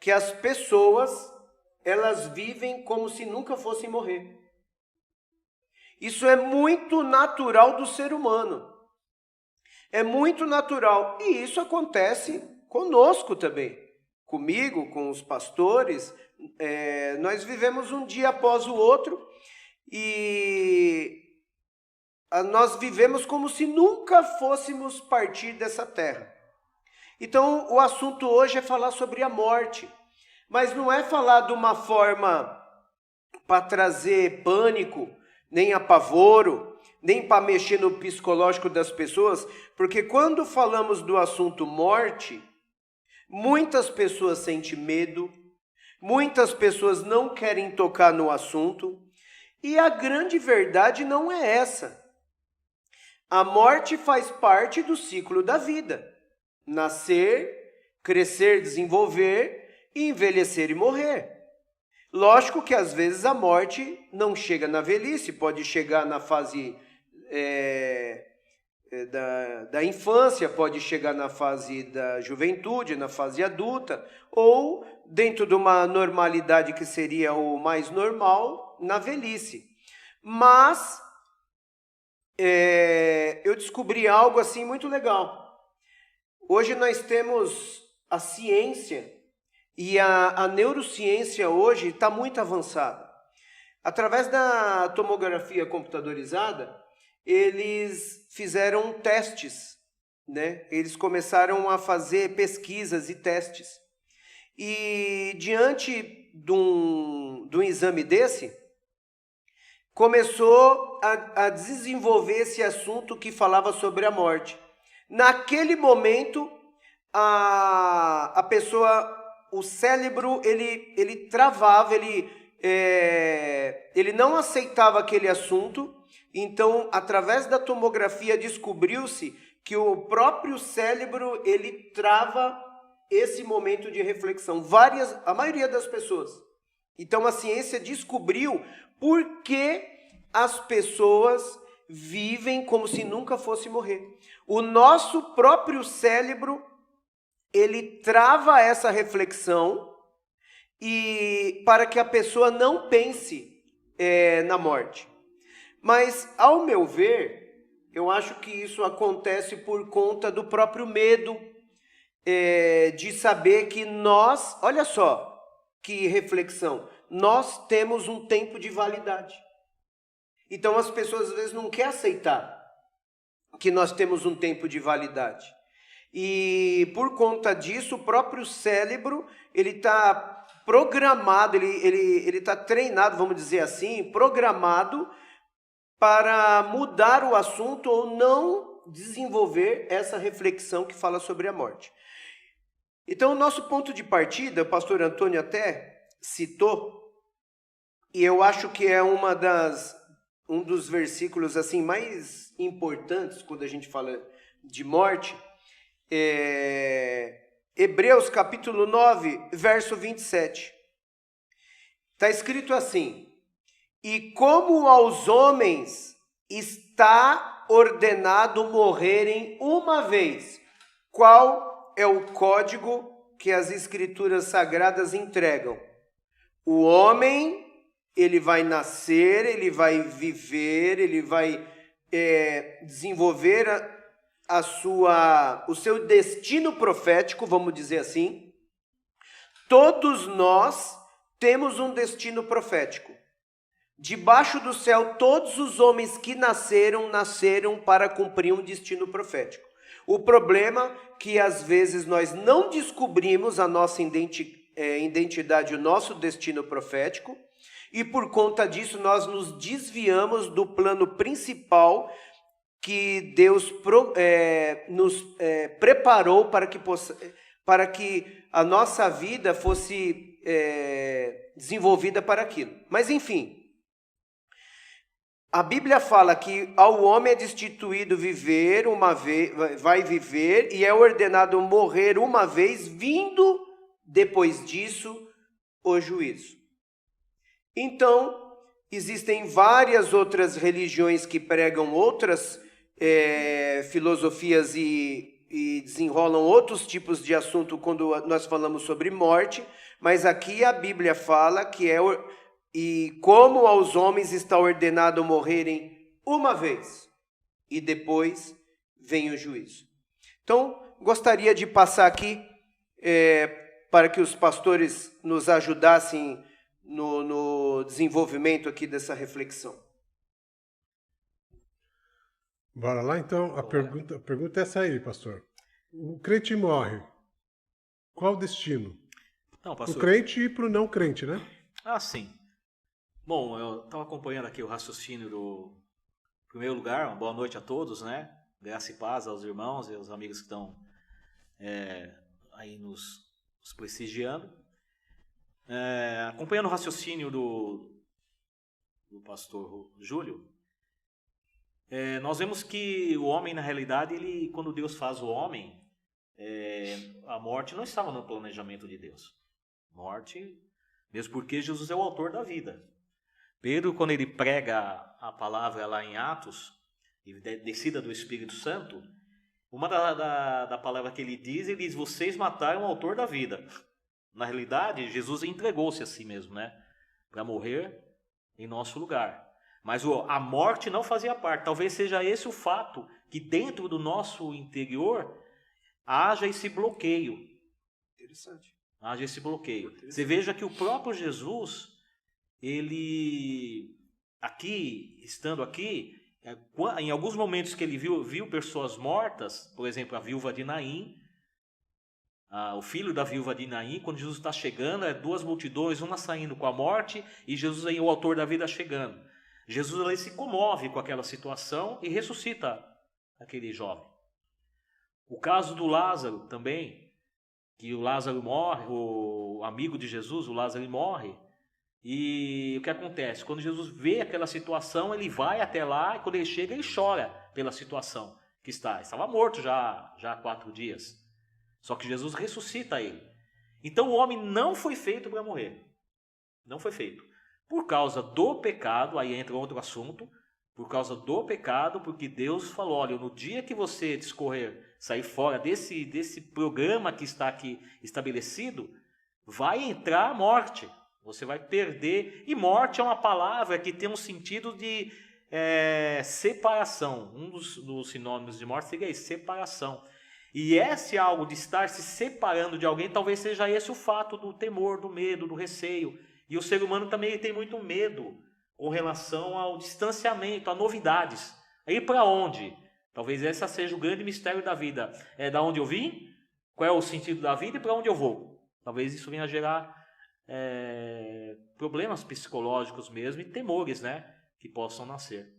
que as pessoas, elas vivem como se nunca fossem morrer. Isso é muito natural do ser humano. É muito natural. E isso acontece conosco também. Comigo, com os pastores. Nós vivemos um dia após o outro e nós vivemos como se nunca fôssemos partir dessa terra. Então, o assunto hoje é falar sobre a morte. Mas não é falar de uma forma para trazer pânico, nem apavoro, nem para mexer no psicológico das pessoas, porque quando falamos do assunto morte, muitas pessoas sentem medo, muitas pessoas não querem tocar no assunto, e a grande verdade não é essa. A morte faz parte do ciclo da vida. Nascer, crescer, desenvolver, envelhecer e morrer. Lógico que às vezes a morte não chega na velhice, pode chegar na fase da infância, pode chegar na fase da juventude, na fase adulta, ou dentro de uma normalidade que seria o mais normal, na velhice. Mas eu descobri algo assim muito legal. Hoje nós temos a ciência e a neurociência hoje está muito avançada. Através da tomografia computadorizada, eles fizeram testes, né? Eles começaram a fazer pesquisas e testes. E diante de um exame desse, começou a desenvolver esse assunto que falava sobre a morte. Naquele momento, a pessoa, o cérebro, ele travava, ele não aceitava aquele assunto. Então, através da tomografia, descobriu-se que o próprio cérebro, ele trava esse momento de reflexão. A maioria das pessoas. Então, a ciência descobriu por que as pessoas vivem como se nunca fosse morrer. O nosso próprio cérebro, ele trava essa reflexão e para que a pessoa não pense na morte. Mas, ao meu ver, eu acho que isso acontece por conta do próprio medo de saber que nós, olha só que reflexão, nós temos um tempo de validade. Então as pessoas às vezes não querem aceitar que nós temos um tempo de validade. E por conta disso, o próprio cérebro, ele está programado, ele está treinado, vamos dizer assim, programado para mudar o assunto ou não desenvolver essa reflexão que fala sobre a morte. Então, o nosso ponto de partida, o pastor Antônio até citou, e eu acho que é um dos versículos assim mais importantes quando a gente fala de morte, Hebreus capítulo 9, verso 27. Está escrito assim: e como aos homens está ordenado morrerem uma vez, qual é o código que as escrituras sagradas entregam? O homem, ele vai nascer, ele vai viver, ele vai desenvolver o seu destino profético, vamos dizer assim. Todos nós temos um destino profético. Debaixo do céu, todos os homens que nasceram para cumprir um destino profético. O problema é que às vezes nós não descobrimos a nossa identidade, o nosso destino profético, e por conta disso nós nos desviamos do plano principal que Deus nos preparou para que a nossa vida fosse desenvolvida para aquilo. Mas enfim, a Bíblia fala que ao homem é destituído viver uma vez, vai viver, e é ordenado morrer uma vez, vindo depois disso o juízo. Então, existem várias outras religiões que pregam outras filosofias e desenrolam outros tipos de assunto quando nós falamos sobre morte, Mas aqui a Bíblia fala que e como aos homens está ordenado morrerem uma vez, e depois vem o juízo. Então, gostaria de passar aqui para que os pastores nos ajudassem no desenvolvimento aqui dessa reflexão. Bora lá, então. A pergunta é essa aí, pastor. O crente morre. Qual o destino? Não, pastor. O crente e para o não crente, né? Ah, sim. Bom, eu estava acompanhando aqui o raciocínio do primeiro lugar. Uma boa noite a todos, né? Graça e paz aos irmãos e aos amigos que estão aí nos prestigiando. Acompanhando o raciocínio do pastor Júlio, nós vemos que o homem, na realidade, quando Deus faz o homem, a morte não estava no planejamento de Deus. Morte, mesmo porque Jesus é o autor da vida. Pedro, quando ele prega a palavra lá em Atos, descida do Espírito Santo, uma da palavra que ele diz, vocês mataram o autor da vida. Na realidade, Jesus entregou-se a si mesmo, né? Para morrer em nosso lugar. Mas a morte não fazia parte. Talvez seja esse o fato que dentro do nosso interior haja esse bloqueio. Interessante. Haja esse bloqueio. Você veja que o próprio Jesus, ele, estando aqui, em alguns momentos que ele viu pessoas mortas, por exemplo, a viúva de Naim, o filho da viúva de Naim, quando Jesus está chegando, duas multidões, uma saindo com a morte e Jesus aí, o autor da vida, chegando. Jesus ali se comove com aquela situação e ressuscita aquele jovem. O caso do Lázaro também, que o Lázaro morre, o amigo de Jesus, o Lázaro, morre. E o que acontece? Quando Jesus vê aquela situação, ele vai até lá e quando ele chega, ele chora pela situação que está. Ele estava morto já há 4 dias. Só que Jesus ressuscita ele. Então o homem não foi feito para morrer. Não foi feito. Por causa do pecado, aí entra outro assunto, por causa do pecado, porque Deus falou, olha, no dia que você sair fora desse programa que está aqui estabelecido, vai entrar a morte, você vai perder, e morte é uma palavra que tem um sentido de separação, um dos sinônimos de morte seria isso, separação, e esse algo de estar se separando de alguém, talvez seja esse o fato do temor, do medo, do receio, e o ser humano também tem muito medo com relação ao distanciamento, a novidades. Aí para onde? Talvez esse seja o grande mistério da vida. É da onde eu vim? Qual é o sentido da vida e para onde eu vou? Talvez isso venha a gerar problemas psicológicos mesmo e temores, né, que possam nascer.